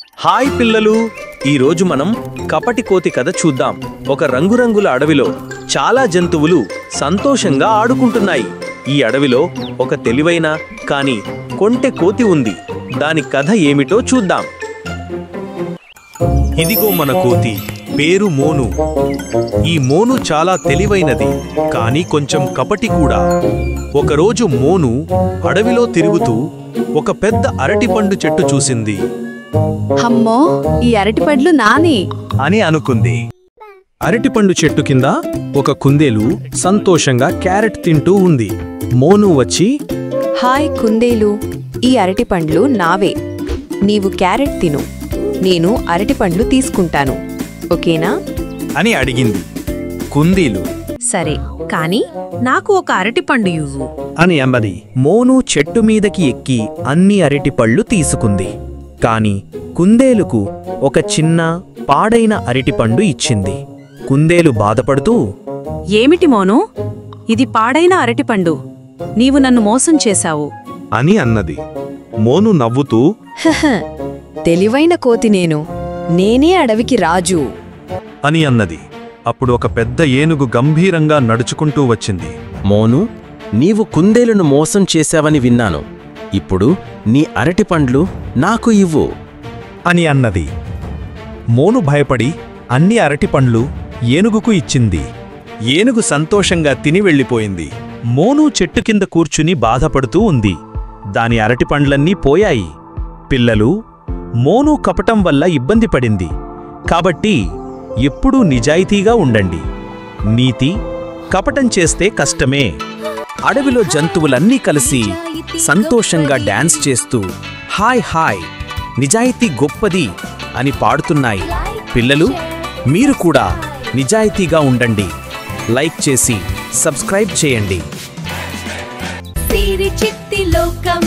Hi పిల్లలు, ఈరోజు మనం కపటి కోతి కథ చూద్దాం. ఒక రంగురంగుల అడవిలో చాలా జంతువులు సంతోషంగా ఆడుకుంటున్నాయి. ఈ అడవిలో ఒక తెలివైన కానీ కొంటె కోతి ఉంది. దాని కథ ఏమిటో చూద్దాం. ఇదిగో మన కోతి, పేరు మోను. ఈ మోను చాలా తెలివైనది, కానీ కొంచెం కపటి కూడా. ఒకరోజు మోను అడవిలో తిరుగుతూ ఒక పెద్ద అరటిపండు చెట్టు చూసింది. అమ్మో, ఈ అరటిపండ్లు నాని అని అనుకుంది. అరటిపండు చెట్టు కింద ఒక కుందేలు సంతోషంగా క్యారెట్ తింటూ ఉంది. మోను వచ్చి, హాయ్ కుందేలు, ఈ అరటిపండ్లు నావే. నీవు క్యారెట్ తిను, నేను అరటిపండ్లు తీసుకుంటాను, ఓకేనా అని అడిగింది. కుందేలు సరే, కాని నాకు ఒక అరటిపండు ఇవ్వు అని అన్నది. మోను చెట్టు మీదకి ఎక్కి అన్ని అరటిపళ్ళు తీసుకుంది. కాని కుందేలుకు ఒక చిన్న పాడైన అరటిపండు ఇచ్చింది. కుందేలు బాధపడుతూ, ఏమిటి మోను, ఇది పాడైన అరటిపండు, నీవు నన్ను మోసం చేశావు అని అన్నది. మోను నవ్వుతూ, తెలివైన కోతి నేనే అడవికి రాజు అని అన్నది. అప్పుడు ఒక పెద్ద ఏనుగు గంభీరంగా నడుచుకుంటూ వచ్చింది. మోను, నీవు కుందేలును మోసం చేశావని విన్నాను. ఇప్పుడు నీ అరటిపండ్లు నాకు ఇవ్వు అని అన్నది. మోను భయపడి అన్ని అరటిపండ్లు ఏనుగుకు ఇచ్చింది. ఏనుగు సంతోషంగా తిని వెళ్ళిపోయింది. మోను చెట్టు కింద కూర్చుని బాధపడుతూ ఉంది. దాని అరటిపండ్లన్నీ పోయాయి. పిల్లలు, మోను కపటం వల్ల ఇబ్బంది పడింది. కాబట్టి ఎప్పుడూ నిజాయితీగా ఉండండి. నీతి, కపటం చేస్తే కష్టమే. అడవిలో జంతువులన్నీ కలిసి సంతోషంగా డాన్స్ చేస్తూ హాయ్ హాయ్, నిజాయితీ గొప్పది అని పాడుతున్నాయి. పిల్లలు, మీరు కూడా నిజాయితీగా ఉండండి. లైక్ చేసి సబ్స్క్రైబ్ చేయండి. సిరి చిట్టి లోకం